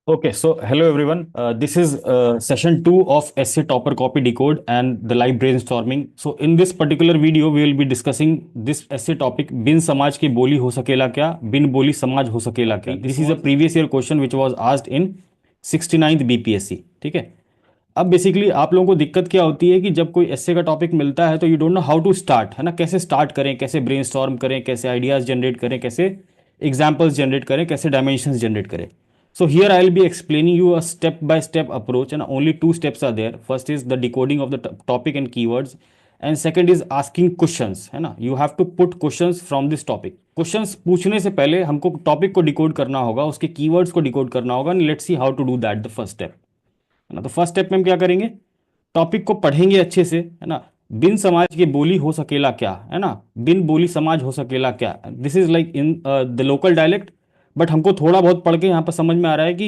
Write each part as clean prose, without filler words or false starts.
Okay, so hello everyone. This is session 2 of Essay Topper Copy Decode and the live brainstorming. So in this particular video, we will be discussing this essay topic, बिन समाज की बोली हो सकेला क्या, बिन बोली समाज हो सकेला क्या. This is a previous year question which was asked in 69th BPSC. ठीक है. अब बेसिकली आप लोगों को दिक्कत क्या होती है कि जब कोई एस्से का टॉपिक मिलता है तो you don't know how to start, है ना. कैसे स्टार्ट करें, कैसे ब्रेनस्टॉर्म करें, कैसे आइडियाज जनरेट करें, कैसे एग्जाम्पल्स जनरेट करें, कैसे डायमेंशंस जनरेट करें. So here I will be explaining you a step by step approach, and only two steps are there. First is the decoding of the topic and keywords, and second is asking questions, है ना. You have to put questions from this topic. Questions पूछने से पहले हमको topic को decode करना होगा, उसके कीवर्ड्स को डिकोड करना होगा. And let's see how to do that the first step, है ना. तो फर्स्ट स्टेप में हम क्या करेंगे, टॉपिक को पढ़ेंगे अच्छे से, है ना. बिन समाज की बोली हो सकेला क्या, है ना. बिन बोली समाज हो सकेला क्या, this is like in the local dialect. But हमको थोड़ा बहुत पढ़ के यहाँ पर समझ में आ रहा है कि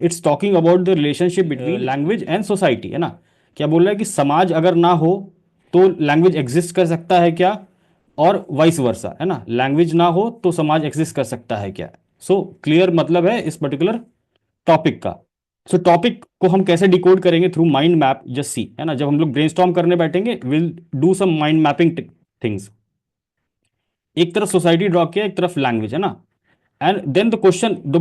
it's talking about the relationship between language and society, है ना. क्या बोल रहा है कि समाज अगर ना हो तो लैंग्वेज एग्जिस्ट कर सकता है क्या, और वाइस वर्सा, है ना. लैंग्वेज ना हो तो समाज एग्जिस्ट कर सकता है क्या. सो क्लियर मतलब है इस पर्टिकुलर टॉपिक का. सो टॉपिक को हम कैसे डिकोड करेंगे, through mind map. Just see, है ना, जब हम लोग ब्रेनस्टॉर्म करने बैठेंगे will do some mind mapping things. एक तरफ सोसाइटी ड्रॉ किया, एक तरफ लैंग्वेज, है ना. And then the question, the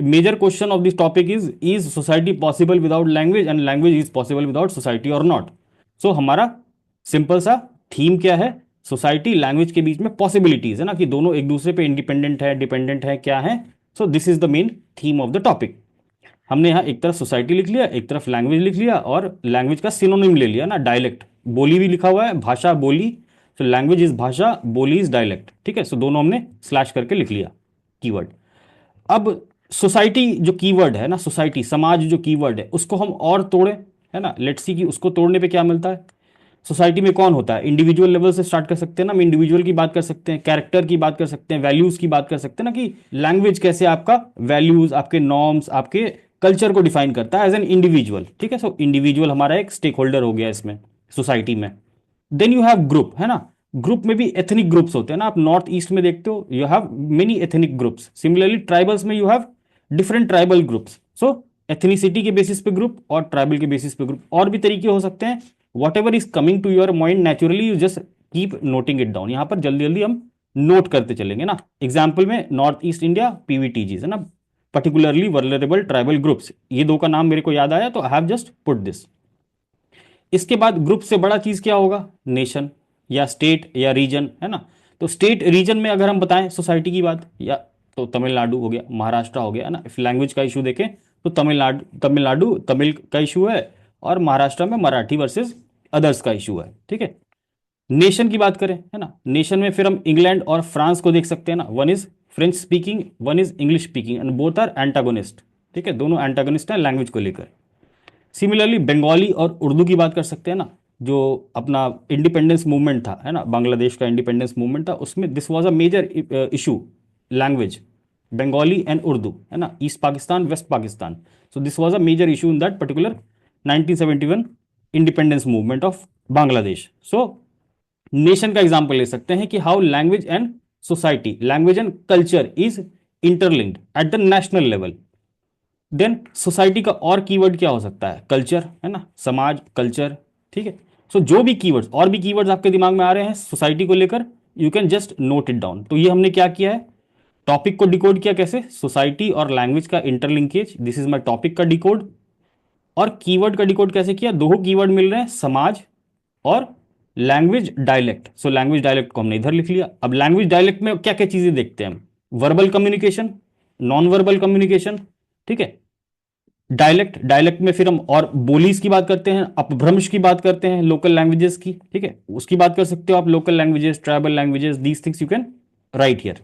major question of this topic is society possible without language, and language is possible without society और नॉट. सो हमारा simple सा थीम क्या है, सोसाइटी लैंग्वेज के बीच में पॉसिबिलिटीज, है ना, कि दोनों एक दूसरे पे इंडिपेंडेंट है, डिपेंडेंट है, क्या है. सो this is the main theme of the topic. हमने यहाँ एक तरफ सोसाइटी लिख लिया, एक तरफ लैंग्वेज लिख लिया, और लैंग्वेज का सिनोनिम ले लिया ना, डायलेक्ट. बोली भी लिखा हुआ है, भाषा बोली. सो लैंग्वेज इज भाषा, बोली इज डायलेक्ट. ठीक है. सो दोनों हमने स्लैश करके लिख लिया कीवर्ड. अब सोसाइटी जो कीवर्ड है ना, सोसाइटी समाज जो कीवर्ड है, उसको हम और तोड़े, है ना. लेट्स सी कि उसको तोड़ने पे क्या मिलता है. सोसाइटी में कौन होता है, इंडिविजुअल लेवल से स्टार्ट कर सकते हैं ना, हम इंडिविजुअल की बात कर सकते हैं, कैरेक्टर की बात कर सकते हैं, वैल्यूज की बात कर सकते हैं ना, कि लैंग्वेज कैसे आपका वैल्यूज, आपके नॉर्म्स, आपके कल्चर को डिफाइन करता है एज एन इंडिविजुअल. ठीक है. सो इंडिविजुअल हमारा एक स्टेक होल्डर हो गया इसमें, सोसाइटी में. देन यू हैव ग्रुप, है ना. ग्रुप में भी एथनिक ग्रुप्स होते हैं ना. आप नॉर्थ ईस्ट में देखते हो, you have many ethnic groups. Similarly tribals में you have different tribal groups. So ethnicity के बेसिस पे ग्रुप और ट्राइबल के बेसिस पे ग्रुप. और भी तरीके हो सकते हैं. Whatever is coming to your mind naturally, you just keep noting it down. यहां पर जल्दी जल्दी हम नोट करते चलेंगे ना. एग्जाम्पल में नॉर्थ ईस्ट इंडिया पीवीटीजी, है ना, पर्टिकुलरली वर्नरेबल ट्राइबल ग्रुप्स. ये दो का नाम मेरे को याद आया तो I have just put this. इसके बाद ग्रुप से बड़ा चीज क्या होगा, नेशन या स्टेट या रीजन, है ना. तो स्टेट रीजन में अगर हम बताएं सोसाइटी की बात, या तो तमिलनाडु हो गया, महाराष्ट्र हो गया, है ना. इफ लैंग्वेज का इशू देखें तो तमिलनाडु तमिलनाडु तमिल का इशू है, और महाराष्ट्र में मराठी वर्सेस अदर्स का इशू है. ठीक है. नेशन की बात करें, है ना, नेशन में फिर हम इंग्लैंड और फ्रांस को देख सकते हैं ना. One is French speaking, one is English speaking, and both are antagonist. ठीक है. दोनों एंटागोनिस्ट हैं लैंग्वेज को लेकर. सिमिलरली बंगाली और उर्दू की बात कर सकते हैं ना. जो अपना इंडिपेंडेंस मूवमेंट था, है ना, बांग्लादेश का इंडिपेंडेंस मूवमेंट था, उसमें this was a major issue, language. Bengali and Urdu, है ना, east Pakistan west Pakistan. So this was a major issue in that particular 1971 independence movement of Bangladesh. So nation का एग्जाम्पल ले सकते हैं कि how language and society, language and culture is interlinked at the national level. Then society का और keyword क्या हो सकता है, कल्चर, है ना, समाज, कल्चर. ठीक है. सो जो भी कीवर्ड्स, और भी कीवर्ड्स आपके दिमाग में आ रहे हैं सोसाइटी को लेकर, you can just note it down. तो ये हमने क्या किया है, टॉपिक को डिकोड किया कैसे, सोसाइटी और लैंग्वेज का interlinkage, this is my topic का डिकोड. और कीवर्ड का डिकोड कैसे किया, दो कीवर्ड मिल रहे हैं, समाज और language dialect. So language dialect को हमने इधर लिख लिया. अब लैंग्वेज डायलेक्ट में क्या क्या चीजें देखते हैं हम, verbal communication, non verbal communication. ठीक है. डायलेक्ट, डायलेक्ट में फिर हम और बोलीज की बात करते हैं, अपभ्रंश की बात करते हैं, लोकल लैंग्वेजेस की. ठीक है. उसकी बात कर सकते हो आप, local languages, tribal languages, these things you can write here.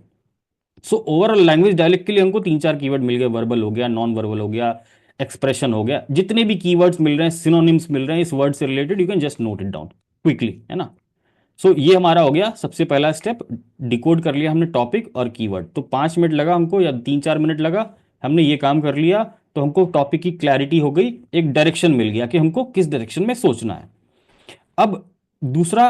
So overall language dialect के लिए हमको तीन चार कीवर्ड मिल गए, वर्बल हो गया, नॉन वर्बल हो गया, एक्सप्रेशन हो गया. जितने भी कीवर्ड्स मिल रहे हैं, सिनोनिम्स मिल रहे हैं इस वर्ड से related, you can just note it down quickly, है ना. सो ये हमारा हो गया सबसे पहला स्टेप, डिकोड कर लिया हमने टॉपिक और कीवर्ड. तो 5 मिनट लगा हमको या 3-4 मिनट लगा, हमने ये काम कर लिया. तो हमको टॉपिक की क्लैरिटी हो गई, एक डायरेक्शन मिल गया कि हमको किस डायरेक्शन में सोचना है. अब दूसरा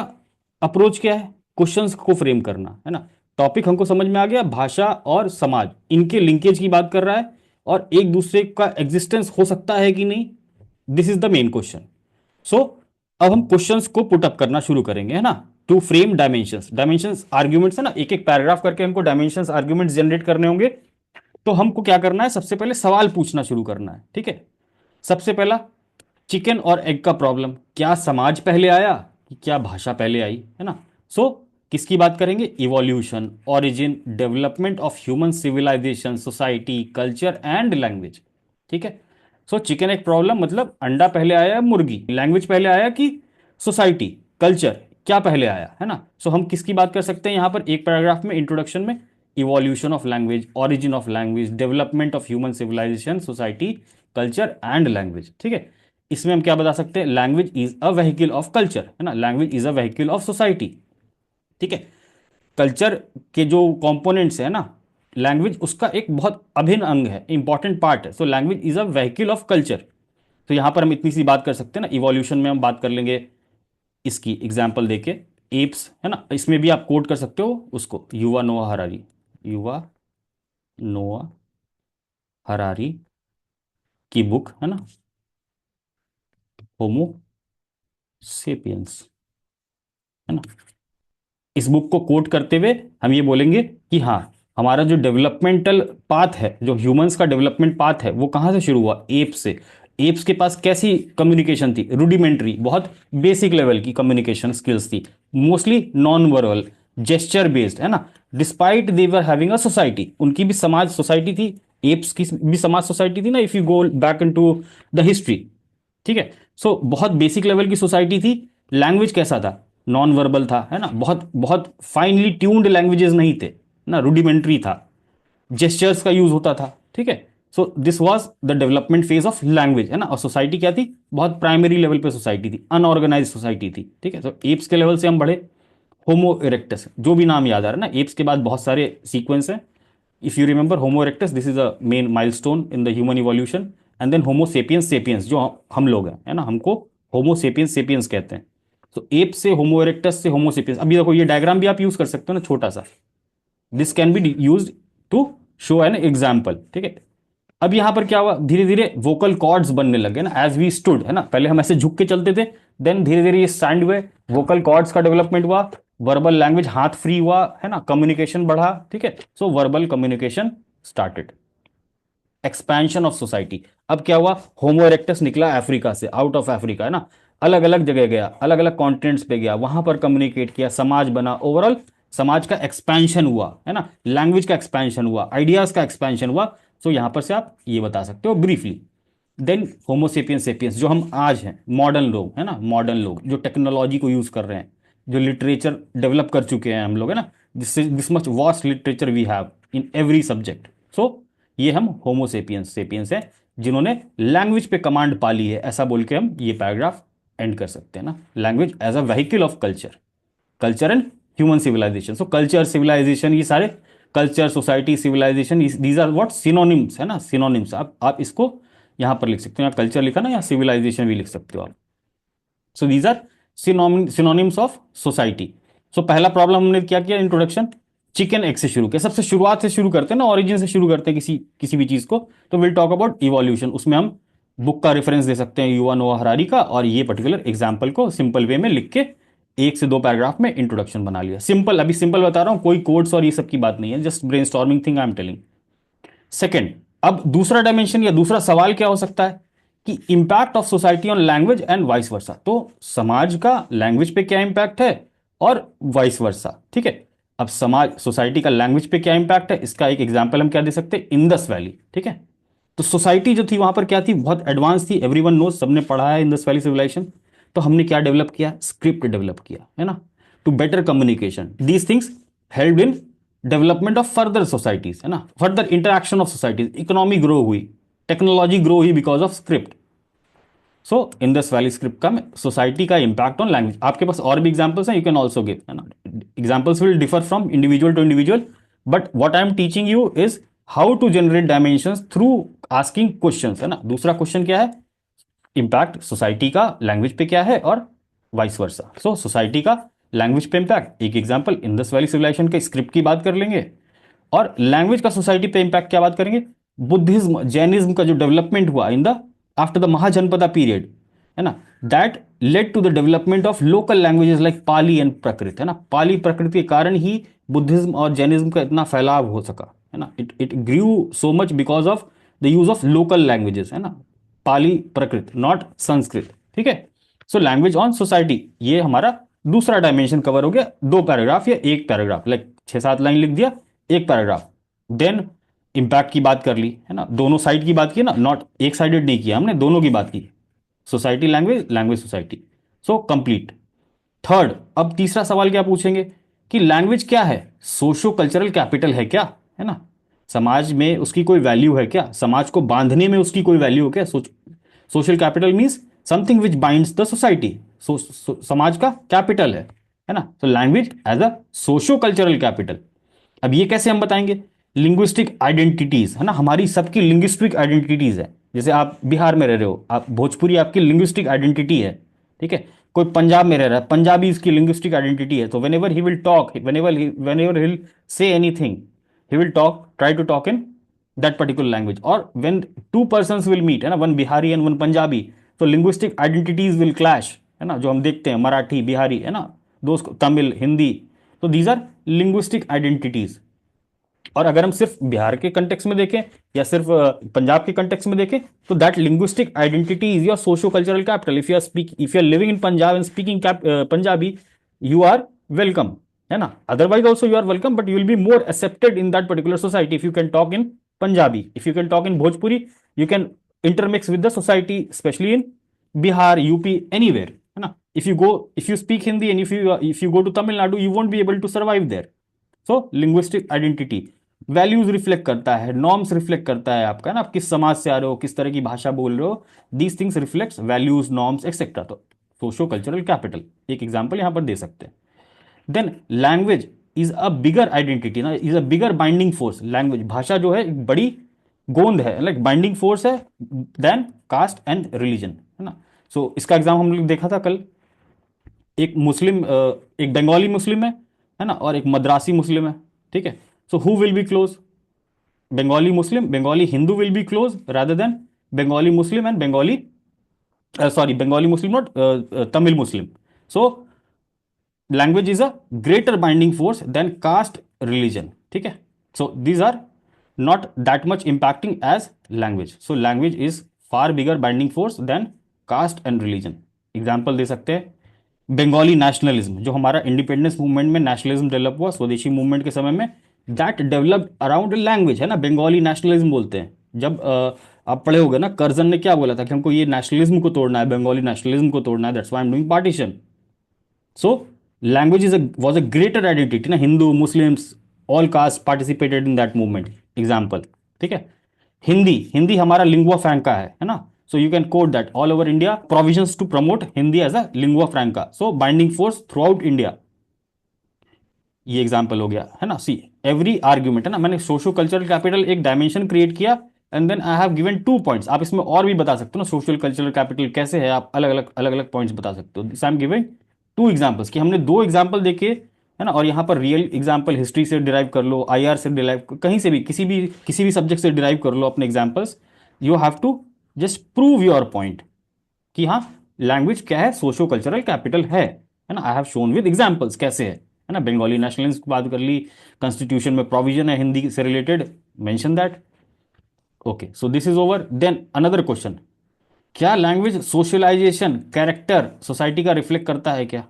अप्रोच क्या है, क्वेश्चंस को फ्रेम करना, है ना. टॉपिक हमको समझ में आ गया, भाषा और समाज, इनके लिंकेज की बात कर रहा है, और एक दूसरे का एग्जिस्टेंस हो सकता है कि नहीं, this is the main question. सो अब हम क्वेश्चंस को पुट अप करना शुरू करेंगे, है ना, to frame dimensions. Dimensions arguments है ना, एक एक पैराग्राफ करके हमको डायमेंशंस आर्ग्यूमेंट्स जनरेट करने होंगे। तो हमको क्या करना है, सबसे पहले सवाल पूछना शुरू करना है, ठीक है। सबसे पहला, चिकन और एग का प्रॉब्लम, क्या समाज पहले आया कि क्या भाषा पहले आई, है ना। सो किसकी बात करेंगे, evolution, origin, development of human civilization, society, culture and language, ठीक है। सो चिकन एग प्रॉब्लम मतलब अंडा पहले आया या मुर्गी, लैंग्वेज पहले आया कि सोसाइटी, कल्चर, क्या पहले आया, है ना। सो हम किसकी बात कर सकते हैं यहां पर एक पैराग्राफ में, इंट्रोडक्शन में, evolution of language, origin of language, development of human civilization, society, culture and language, ठीक है। इसमें हम क्या बता सकते हैं, language is a vehicle of culture, है ना, language is a vehicle of society, ठीक है। कल्चर के जो कंपोनेंट्स है ना, लैंग्वेज उसका एक बहुत अभिन्न अंग है, इंपॉर्टेंट पार्ट है। So language is a vehicle of culture. तो यहां पर हम इतनी सी बात कर सकते हैं ना। इवोल्यूशन में हम बात कर लेंगे इसकी एग्जाम्पल देके, एप्स, है ना, इसमें भी आप कोट कर सकते हो उसको, युवा नोआ हरारी, युवा नोआ हरारी की बुक, है ना, होमो सेपियंस, है ना। इस बुक को कोट करते हुए हम ये बोलेंगे कि हाँ, हमारा जो डेवलपमेंटल पाथ है, जो ह्यूमंस का डेवलपमेंट पाथ है, वो कहाँ से शुरू हुआ, एप्स से। एप्स के पास कैसी कम्युनिकेशन थी, रूडिमेंट्री, बहुत बेसिक लेवल की कम्युनिकेशन स्किल्स थी, mostly non verbal, gesture based, है ना। Despite they were having a society, उनकी भी समाज सोसाइटी थी, एप्स की भी समाज सोसाइटी थी ना, if you go back into the history, ठीक है। सो बहुत बेसिक लेवल की सोसाइटी थी। लैंग्वेज कैसा था, नॉन वर्बल था, है ना, बहुत बहुत फाइनली ट्यून्ड लैंग्वेजेस नहीं थे ना, रूडिमेंट्री था, जेस्चर्स का यूज होता था, ठीक है। सो this was the development phase of language, है ना। और सोसाइटी क्या थी, बहुत प्राइमरी लेवल पे सोसाइटी थी, अनऑर्गेनाइज सोसाइटी थी, ठीक है। तो एप्स के लेवल से हम बढ़े, होमो इरेक्टस, जो भी नाम याद आ रहा है ना, एप्स के बाद बहुत सारे सीक्वेंस हैं। If you remember homo erectus, this is a main milestone in the human evolution. And then homo sapiens sapiens, जो हम लोग हैं, है ना, हमको होमो सेपियंस सेपियंस कहते हैं। तो एप से होमो इरेक्टस से होमो सेपियंस, अभी देखो ये डायग्राम भी आप यूज कर सकते हो ना, छोटा सा, this can be use to show an example, ठीक है। अब यहां पर क्या हुआ, धीरे धीरे वोकल कॉर्ड्स बनने लगे ना, एज वी स्टूड, है ना, पहले हम ऐसे झुक के चलते थे, देन धीरे धीरे ये स्टैंड हुए, वोकल कॉर्ड्स का डेवलपमेंट हुआ, वर्बल लैंग्वेज हाथ फ्री हुआ, है ना, कम्युनिकेशन बढ़ा, ठीक है। So verbal communication started, expansion of society. अब क्या हुआ, होमो इरेक्टस निकला अफ्रीका से, आउट ऑफ अफ्रीका, है ना, अलग अलग जगह गया, अलग अलग कॉन्टिनेंट्स पे गया, वहां पर कम्युनिकेट किया, समाज बना, ओवरऑल समाज का एक्सपेंशन हुआ, है ना, लैंग्वेज का एक्सपेंशन हुआ, आइडियाज का एक्सपेंशन हुआ। सो यहां पर से आप ये बता सकते हो ब्रीफली। देन होमोसेपियंस सेपियंस, जो हम आज हैं, मॉडर्न लोग, है ना, मॉडर्न लोग जो टेक्नोलॉजी को यूज कर रहे हैं, जो लिटरेचर डेवलप कर चुके हैं हम लोग, है ना, जिससे this much vast literature we have in every subject. So ये हम होमोसेपियंस सेपियंस है, जिन्होंने लैंग्वेज पे कमांड पा ली है, ऐसा बोल के हम ये पैराग्राफ एंड कर सकते हैं ना। Language as a vehicle of culture, culture and human civilization. So culture, civilization, ये सारे, culture, society, civilization, these are what, synonyms, है ना, सिनोनिम्स। आप इसको यहां पर लिख सकते हो, यहाँ कल्चर लिखा ना, या सिविलाइजेशन भी लिख सकते हो आप। So these are synonyms of society. So पहला प्रॉब्लम हमने क्या किया, इंट्रोडक्शन, चिकन एग से शुरू किया, सबसे शुरुआत से शुरू करते हैं ना, ओरिजिन से शुरू करते हैं किसी किसी भी चीज को। तो विल टॉक अबाउट इवोल्यूशन, उसमें हम बुक का रेफरेंस दे सकते हैं, युवा नोआ हरारी का, और ये पर्टिकुलर एग्जाम्पल को सिंपल वे में लिख के एक से दो पैराग्राफ में इंट्रोडक्शन बना लिया। सिंपल, अभी सिंपल बता रहा हूं, कोई कोड्स और ये सब की बात नहीं है, just brainstorming thing I am telling. Second, अब दूसरा डायमेंशन या दूसरा सवाल क्या हो सकता है कि impact of society on language and vice versa. तो समाज का लैंग्वेज पे क्या इंपैक्ट है और वाइस वर्सा, ठीक है। अब समाज, सोसाइटी का लैंग्वेज पे क्या इंपैक्ट है, इसका एक एग्जांपल हम क्या दे सकते हैं, इंदस वैली, ठीक है। तो सोसाइटी जो थी वहां पर क्या थी, बहुत एडवांस थी, एवरीवन नोज, सबने पढ़ा है इंदस वैली सिविलाइजेशन। तो हमने क्या डेवलप किया, स्क्रिप्ट डेवलप किया, है ना, to better communication, these things help in development of further societies, है ना, further interaction of societies, economy grow हुई, टेक्नोलॉजी ग्रो हुई because of script. So in this valley script का सोसाइटी का इंपैक्ट ऑन लैंग्वेज, आपके पास और भी एग्जांपल्स हैं, यू कैन ऑल्सो गिव, है ना। Examples will differ from individual to individual, but what I am teaching you is how to generate dimensions through asking questions, है ना। दूसरा क्वेश्चन क्या है, इंपैक्ट सोसाइटी का लैंग्वेज पे क्या है और वाइस वर्सा। सो सोसाइटी का लैंग्वेज पे इंपैक्ट, एक एग्जांपल इंडस वैली सिविलाइजेशन के स्क्रिप्ट की बात कर लेंगे, और लैंग्वेज का सोसाइटी पे इंपैक्ट क्या बात करेंगे, बुद्धिज्म जैनिज्म का जो डेवलपमेंट हुआ in the after the Mahajanapada period, है ना, that led to the development of local languages like Pali and Prakrit, है ना, पाली प्रकृत के कारण ही बुद्धिज्म और जैनिज्म का इतना फैलाव हो सका, है ना, it grew so much because of the use of local languages, है ना, पाली प्रकृत नॉट संस्कृत, ठीक है। सो लैंग्वेज ऑन सोसाइटी, ये हमारा दूसरा डायमेंशन कवर हो गया, 2 पैराग्राफ या 1 पैराग्राफ, लाइक 6-7 लाइन लिख दिया, 1 पैराग्राफ। देन इम्पैक्ट की बात कर ली, है ना, दोनों साइड की बात की ना, नॉट एक साइडेड नहीं किया हमने, दोनों की बात की, society language, language society. So complete. Third, अब तीसरा सवाल क्या पूछेंगे कि लैंग्वेज क्या है, सोशो कल्चरल कैपिटल है क्या, है ना, समाज में उसकी कोई वैल्यू है क्या, समाज को बांधने में उसकी कोई वैल्यू है क्या। Social capital means something which binds the society, समाज का कैपिटल है ना। तो language as a socio cultural capital. अब ये कैसे हम बताएंगे, लिंग्विस्टिक आइडेंटिटीज, है ना, हमारी सबकी लिंग्विस्टिक आइडेंटिटीज है। जैसे आप बिहार में रह रहे हो, आप भोजपुरी आपकी लिंग्विस्टिक आइडेंटिटी है, ठीक है। कोई पंजाब में रह रहा है, पंजाबी इसकी लिंग्विस्टिक आइडेंटिटी है। तो whenever he will talk, whenever he will say anything, he will talk, try to talk in that particular language. और वेन 2 पर्सन विल मीट, है ना, one Bihari and one Punjabi, तो लिंग्विस्टिक आइडेंटिटीज विल क्लैश, है ना, जो हम देखते हैं मराठी बिहारी, है ना, दोस्त तमिल हिंदी, तो दीज आर लिंग्विस्टिक आइडेंटिटीज। और अगर हम सिर्फ बिहार के कंटेक्स में देखें या सिर्फ पंजाब के कंटेक्स में देखें, तो that linguistic identity is your socio cultural capital. If you are living in Punjab and speaking Punjabi, you are welcome, है ना, otherwise also you are welcome, but you will be more accepted in that particular society if you can talk in Punjabi, if you can talk in Bhojpuri, you can intermix with the society, specially in Bihar, UP, anywhere, है ना। If you speak Hindi and if you go to Tamil Nadu, you won't be able to survive there. So linguistic identity, values reflect करता है, norms reflect करता है आपका, ना, आप किस समाज से आ रहे हो, किस तरह की भाषा बोल रहे हो, these things reflects values norms etcetera. तो सोशो कल्चरल कैपिटल एक एग्जांपल यहां पर दे सकते हैं। Then language is a bigger identity, ना, is a bigger binding force. Language, भाषा जो है एक बड़ी गोंद है, लाइक बाइंडिंग फोर्स है देन कास्ट एंड रिलीजन, है ना। सो इसका एग्जाम हम लोग देखा था कल, एक मुस्लिम, एक बंगाली मुस्लिम है ना, और एक मद्रासी मुस्लिम है, ठीक है। So who will be close, Bengali Muslim, Bengali Hindu will be close rather than Bengali Muslim and Bengali Muslim, not Tamil Muslim. So, language is a greater binding force than caste religion. ठीक है? So, these are not that much impacting as language. So, language is far bigger binding force than caste and religion. Example दे सकते हैं, Bengali nationalism, जो हमारा independence movement में nationalism develop हुआ स्वदेशी movement के समय में, दैट डेवलप्ड अराउंड लैंग्वेज, है ना, बंगाली नेशनलिज्म बोलते हैं। जब आप पढ़े होगे ना, कर्जन ने क्या बोला था कि हमको ये नेशनलिज्म को तोड़ना है, बंगाली नेशनलिज्म को तोड़ना है, that's why I am doing partition. So language was a greater identity, ना, Hindu Muslims all caste participated in that movement. Example, ठीक है। हिंदी, हिंदी हमारा लिंगुआ फ्रैंका है ना, so you can quote that all over India provisions to promote Hindi as a lingua franca, so binding force throughout India. ये example हो गया, है ना। सी एवरी आर्ग्यूमेंट, है ना, मैंने सोशो कल्चरल कैपिटल एक डायमेंशन क्रिएट किया and then I have given 2 points. आप इसमें और भी बता सकते हो ना, सोशल कल्चरल कैपिटल कैसे है, आप अलग अलग पॉइंट्स बता सकते हो। This I am giving 2 examples, कि हमने 2 एग्जाम्पल देखे, है ना, और यहाँ पर रियल एग्जाम्पल हिस्ट्री से डिराइव कर लो, आईआर से डिराइव, कहीं से भी किसी भी सब्जेक्ट से डिराइव कर लो अपने examples. You have to just prove your point कि हाँ, लैंग्वेज क्या है, सोशो कल्चरल कैपिटल है ना। आई हैव शोन विद एग्जाम्पल्स कैसे है ना। बंगाली नेशनलिज्म की बात कर ली, कॉन्स्टिट्यूशन में प्रोविजन है हिंदी से related, mention that. Okay, so this is over. Then another question, क्या लैंग्वेज सोशलाइजेशन कैरेक्टर सोसाइटी का रिफ्लेक्ट करता है क्या,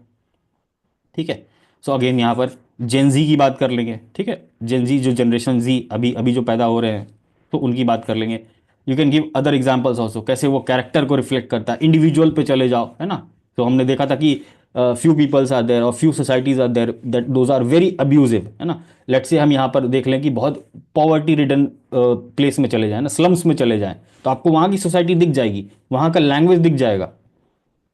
ठीक है। सो अगेन यहाँ पर जेनजी की बात कर लेंगे, ठीक है, जेनजी जो जनरेशन जी अभी अभी जो पैदा हो रहे हैं, तो उनकी बात कर लेंगे। You can give other examples also, कैसे वो कैरेक्टर को रिफ्लेक्ट करता है। इंडिविजुअल पे चले जाओ, है ना, तो हमने देखा था कि फ्यू पीपल्स आर देयर और few societies are there that those are very abusive, है ना। लेट्स से हम यहाँ पर देख लें कि बहुत पॉवर्टी रिडन प्लेस में चले जाएं ना, स्लम्स में चले जाएं, तो आपको वहाँ की सोसाइटी दिख जाएगी, वहाँ का लैंग्वेज दिख जाएगा,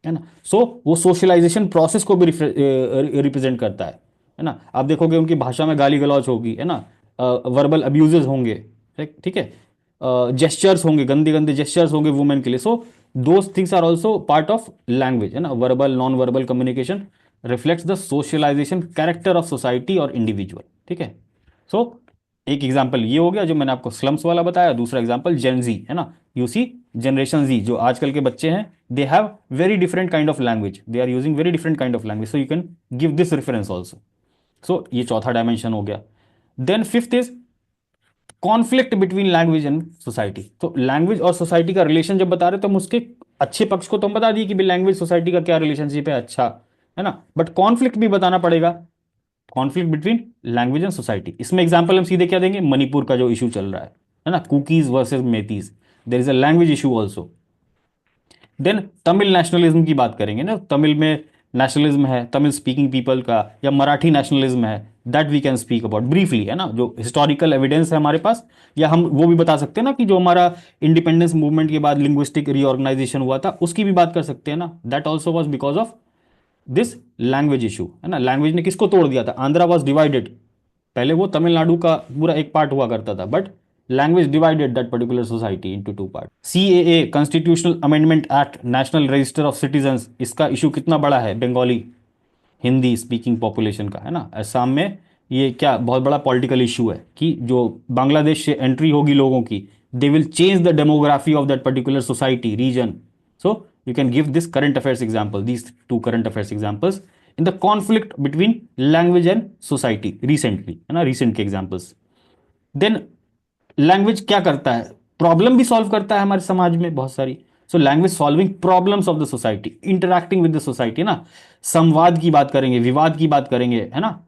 है ना। सो वो सोशलाइजेशन प्रोसेस को भी रिप्रेजेंट करता है ना। आप देखोगे उनकी भाषा में गाली गलौज होगी, है ना, वर्बल अब्यूजेस होंगे, ठीक है, जेस्चर्स होंगे, गंदे गंदे जेस्चर्स होंगे वुमेन के लिए। So those things are also part of language, है ना। Verbal non verbal communication reflects the socialization character of society और इंडिविजुअल, ठीक है। सो एक एग्जांपल ये हो गया जो मैंने आपको स्लम्स वाला बताया, दूसरा एग्जांपल जेन जी है ना, यू सी जनरेशन जी जो आजकल के बच्चे हैं, they have very different kind of language, they are using very different kind of language, so you can give this reference also. So ये चौथा डायमेंशन हो गया। Then fifth is conflict between language and society. तो language और society का relation जब बता रहे तो हम उसके अच्छे पक्ष को तो हम बता दिए कि भाई लैंग्वेज सोसाइटी का क्या रिलेशनशिप है, अच्छा है ना, बट कॉन्फ्लिक्ट भी बताना पड़ेगा, conflict between language and society. इसमें एग्जांपल हम सीधे क्या देंगे, मणिपुर का जो इशू चल रहा है ना, कुकीज वर्सेस मेथीज, there is a language issue also. Then Tamil nationalism की बात करेंगे ना, तमिल में नेशनलिज्म है तमिल स्पीकिंग पीपल का, या मराठी नेशनलिज्म है, that we can speak about briefly, है ना, जो हिस्टोरिकल एविडेंस है हमारे पास। या हम वो भी बता सकते हैं ना कि जो हमारा इंडिपेंडेंस मूवमेंट के बाद लिंग्विस्टिक रीऑर्गेनाइजेशन हुआ था उसकी भी बात कर सकते हैं ना, that also was because of this language issue, है ना। लैंग्वेज ने किसको तोड़ दिया था, आंध्रा वॉज डिवाइडेड, पहले वो तमिलनाडु का पूरा एक पार्ट हुआ करता था, but language divided that particular society into two part. CAA constitutional amendment act, national register of citizens, इसका इशू कितना बड़ा है बंगाली हिंदी स्पीकिंग पॉपुलेशन का, है ना। असम में ये क्या बहुत बड़ा पॉलिटिकल इशू है कि जो बांग्लादेश से एंट्री होगी लोगों की, they will change the demography of that particular society region. So you can give this current affairs example, these two current affairs examples in the conflict between language and society recently, है ना, recent के examples. Then language क्या करता है, problem भी solve करता है हमारे समाज में बहुत सारी। So language solving problems of the society, interacting with the society ना, संवाद की बात करेंगे, विवाद की बात करेंगे, है ना।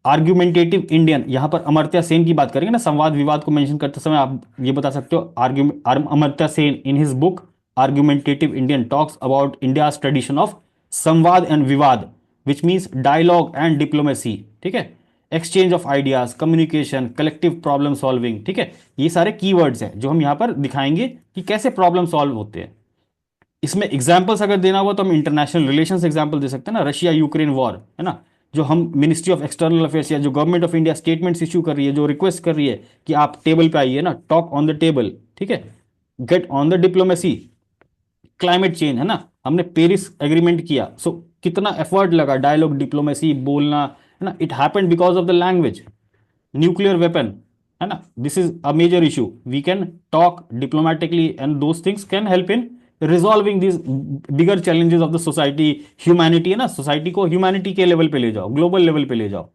आर्ग्यूमेंटेटिव इंडियन, यहां पर अमर्त्य सेन की बात करेंगे ना, संवाद विवाद को मेंशन करते समय आप ये बता सकते हो, Amartya Sen in his book argumentative Indian talks about India tradition of संवाद एंड विवाद, which means dialogue and diplomacy, ठीक है, exchange of ideas, communication, collective problem solving, ठीक है। ये सारे कीवर्ड्स हैं जो हम यहां पर दिखाएंगे कि कैसे प्रॉब्लम सॉल्व होते हैं। इसमें एग्जाम्पल्स अगर देना हुआ तो हम इंटरनेशनल रिलेशंस एग्जाम्पल दे सकते हैं ना, रशिया यूक्रेन वॉर, है ना, जो हम मिनिस्ट्री ऑफ एक्सटर्नल अफेयर्स या जो government of India statements issue कर रही है, जो रिक्वेस्ट कर रही है कि आप टेबल पे आइए ना, टॉक ऑन द टेबल, ठीक है, get on the diplomacy. Climate change, है ना, हमने पेरिस एग्रीमेंट किया, सो कितना एफर्ट लगा, डायलॉग डिप्लोमेसी बोलना, है ना, it happened because of the language. Nuclear weapon, है ना, this is a major issue, we can talk diplomatically and those things can help in resolving this bigger challenges of the society. Humanity, है ना, society को humanity के level पे ले जाओ, global level पे ले जाओ,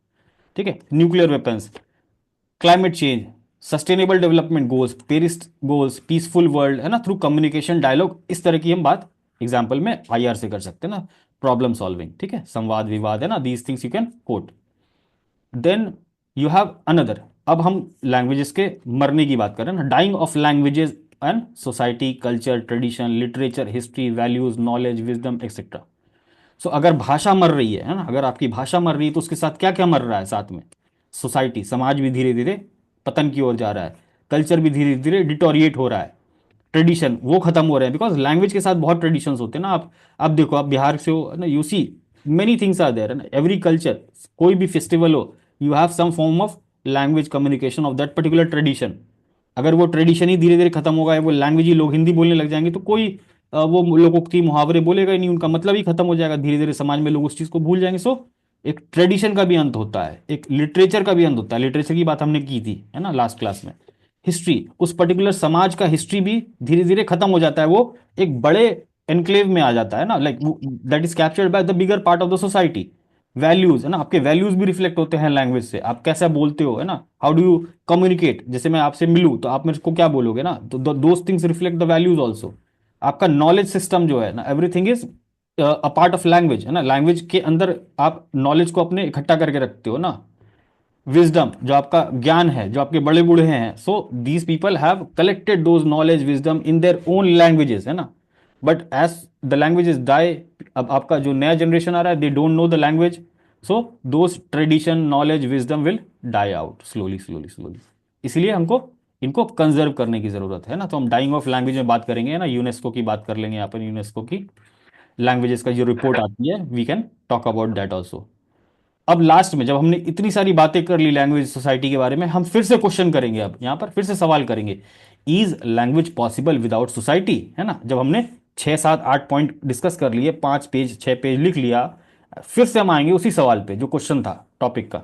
ठीक है। Nuclear weapons, climate change, sustainable development goals, Paris goals, peaceful world, है ना, थ्रू कम्युनिकेशन डायलॉग, इस तरह की हम बात एग्जाम्पल में आईआर से कर सकते हैं ना। प्रॉब्लम सॉल्विंग, ठीक है, संवाद विवाद, है ना, these things you can quote. Then you have another, अब हम लैंग्वेजेस के मरने की बात करें ना, dying of languages and society, culture, tradition, literature, history, values, knowledge, wisdom etcetera. So अगर भाषा मर रही है ना, अगर आपकी भाषा मर रही है तो उसके साथ क्या क्या मर रहा है साथ में, सोसाइटी, समाज भी धीरे धीरे पतन की ओर जा रहा है, कल्चर भी धीरे धीरे डिटोरिएट हो रहा है, ट्रेडिशन वो खत्म हो रहे हैं, बिकॉज लैंग्वेज के साथ बहुत ट्रेडिशंस होते हैं ना। आप देखो, आप बिहार से हो ना, you see many things are there, है ना, एवरी कल्चर, कोई भी फेस्टिवल हो, you have some form of language communication of that particular tradition. अगर वो ट्रेडिशन ही धीरे धीरे खत्म होगा, वो लैंग्वेज ही लोग हिंदी बोलने लग जाएंगे, तो कोई वो लोगों की मुहावरे बोलेगा ही नहीं, उनका मतलब ही खत्म हो जाएगा, धीरे धीरे समाज में लोग उस चीज को भूल जाएंगे। सो एक ट्रेडिशन का भी अंत होता है, एक लिटरेचर का भी अंत होता है, लिटरेचर की बात हमने की थी, है ना, लास्ट क्लास में। हिस्ट्री, उस पर्टिकुलर समाज का हिस्ट्री भी धीरे धीरे खत्म हो जाता है, वो एक बड़े एनक्लेव में आ जाता है ना, like that is captured by the bigger part of the society. Values, है ना, आपके वैल्यूज भी रिफ्लेक्ट होते हैं लैंग्वेज से, आप कैसा बोलते हो, है ना, हाउ डू यू कम्युनिकेट, जैसे मैं आपसे मिलूं तो आप मेरे को क्या बोलोगे ना, तो those things reflect the values also. आपका नॉलेज सिस्टम जो है ना, everything is a part of language, है ना, लैंग्वेज के अंदर आप नॉलेज को अपने इकट्ठा करके रखते हो ना। विजडम, जो आपका ज्ञान है, जो आपके बड़े बूढ़े हैं, so these people have collected those knowledge wisdom in their own languages, है ना, but as the languages die, अब आपका जो नया जनरेशन आ रहा है, they don't know the language, so those tradition, knowledge, wisdom will die out slowly slowly slowly. इसलिए हमको इनको कंजर्व करने की जरूरत है ना। तो हम डाइंग ऑफ लैंग्वेज में बात करेंगे ना, यूनेस्को की बात कर लेंगे यहाँ पर, यूनेस्को की लैंग्वेजेस का जो रिपोर्ट आती है, we can talk about that also. अब लास्ट में जब हमने इतनी सारी बातें कर ली लैंग्वेज सोसाइटी के बारे में, हम फिर से क्वेश्चन करेंगे, अब यहां पर फिर से सवाल करेंगे, is language possible without society, है ना। जब हमने 6 7 8 पॉइंट डिस्कस कर लिए, 5 पेज 6 पेज लिख लिया, फिर से हम आएंगे उसी सवाल पे जो क्वेश्चन था टॉपिक का,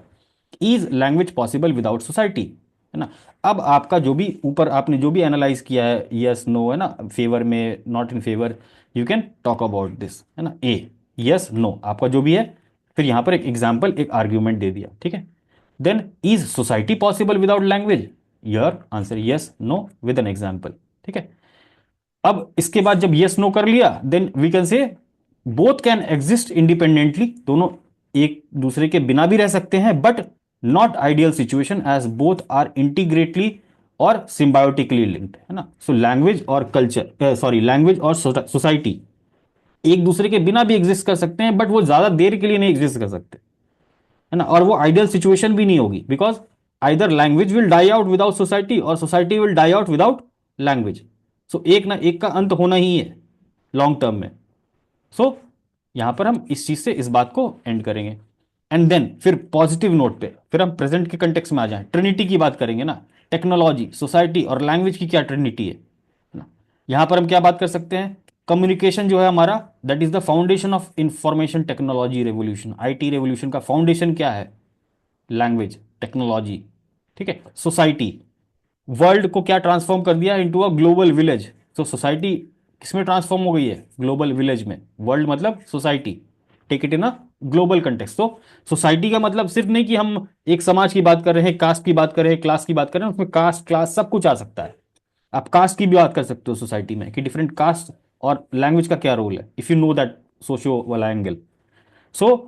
is language possible without society. है ना। अब आपका जो भी ऊपर आपने जो भी एनालाइज किया है, यस नो, है ना, फेवर में, not in favour, you can talk about this, है ना। ए, यस नो आपका जो भी है, फिर यहाँ पर एक एग्जाम्पल, एक आर्ग्यूमेंट दे दिया, ठीक है। Then is society possible without language, your answer yes no with an example, ठीक है। अब इसके बाद जब यस नो कर लिया, then we can say both can exist independently, दोनों एक दूसरे के बिना भी रह सकते हैं, but not ideal situation as both are integrally और सिम्बायोटिकली लिंक्ड, है ना। सो लैंग्वेज और कल्चर, सॉरी, लैंग्वेज और सोसाइटी एक दूसरे के बिना भी एग्जिस्ट कर सकते हैं, बट वो ज्यादा देर के लिए नहीं एग्जिस्ट कर सकते, है ना। और वो आइडियल सिचुएशन भी नहीं होगी, because either language will die out without society और society will die out without language. So एक ना एक का अंत होना ही है लॉन्ग टर्म में। सो यहां पर हम इस चीज से इस बात को एंड करेंगे। एंड देन फिर पॉजिटिव नोट पे फिर हम प्रेजेंट के कंटेक्स में आ जाएं, ट्रिनिटी की बात करेंगे ना। टेक्नोलॉजी, सोसाइटी और लैंग्वेज की क्या ट्रिनिटी है ना। यहां पर हम क्या बात कर सकते हैं, कम्युनिकेशन जो है हमारा, that is the foundation of information technology revolution, IT revolution का फाउंडेशन क्या है, लैंग्वेज, टेक्नोलॉजी, ठीक है। सोसाइटी, वर्ल्ड को क्या ट्रांसफॉर्म कर दिया, इनटू अ ग्लोबल विलेज। तो सोसाइटी किसमें ट्रांसफॉर्म हो गई है, ग्लोबल विलेज में। वर्ल्ड मतलब society, take it in a global context. तो सोसाइटी का मतलब सिर्फ नहीं कि हम एक समाज की बात कर रहे हैं, कास्ट की बात कर रहे हैं, क्लास की बात कर रहे हैं, उसमें कास्ट क्लास सब कुछ आ सकता है। आप कास्ट की भी बात कर सकते हो सोसाइटी में, कि डिफरेंट कास्ट और लैंग्वेज का क्या रोल है, if you know that socio वाला angle. So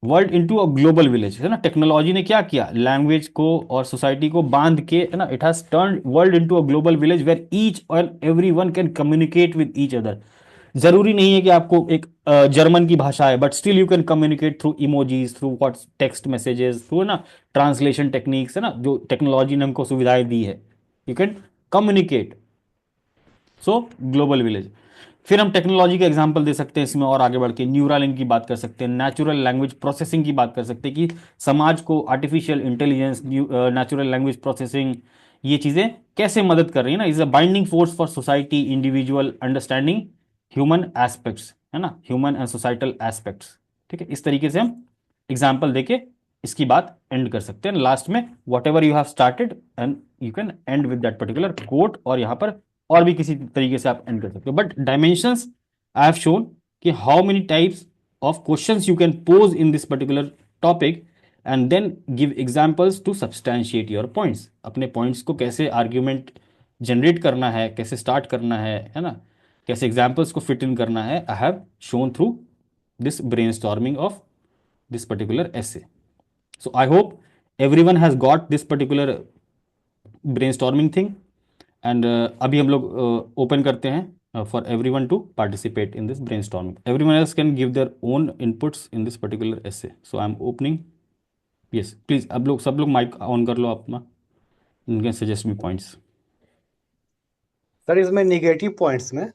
world into a global village, है ना। टेक्नोलॉजी ने क्या किया, लैंग्वेज को और सोसाइटी को बांध के, है ना, it has turn world into a global village where each and every one can communicate with each other. जरूरी नहीं है कि आपको एक जर्मन की भाषा है, but still you can communicate through emojis, through what's text messages, through, है ना, ट्रांसलेशन टेक्निक्स, है ना, जो टेक्नोलॉजी ने हमको सुविधाएं दी है, you can communicate. So global village. फिर हम टेक्नोलॉजी का एग्जांपल दे सकते हैं इसमें, और आगे बढ़ के न्यूरालिंक की बात कर सकते हैं, नेचुरल लैंग्वेज प्रोसेसिंग की बात कर सकते हैं, कि समाज को artificial intelligence, natural language processing, ये चीज़ें कैसे मदद कर रही है ना। Is a binding force for society, individual understanding human aspects, है ना, ह्यूमन एंड सोसाइटल एस्पेक्ट्स, ठीक है। इस तरीके से हम एग्जाम्पल देके इसकी बात एंड कर सकते हैं। लास्ट में whatever you have started and you can end with that particular quote, और यहाँ पर और भी किसी तरीके से आप एंड कर सकते हो। But dimensions I have shown कि how many types of questions you can pose in this particular topic, and then give examples to substantiate your points. अपने पॉइंट्स को कैसे आर्ग्यूमेंट जनरेट करना है, कैसे स्टार्ट करना है ना, कैसे एग्जाम्पल्स को फिट इन करना है, आई have shown through this brain storming of this particular essay. So I hope everyone has got this particular brainstorming thing, and अभी हम लोग ओपन करते हैं for everyone to participate in this brainstorming. Everyone else can give their own inputs in this particular essay. So I am opening. Yes, please अब लोग सब लोग mic on कर लो अपना, you can suggest me points. Sir इसमें negative points में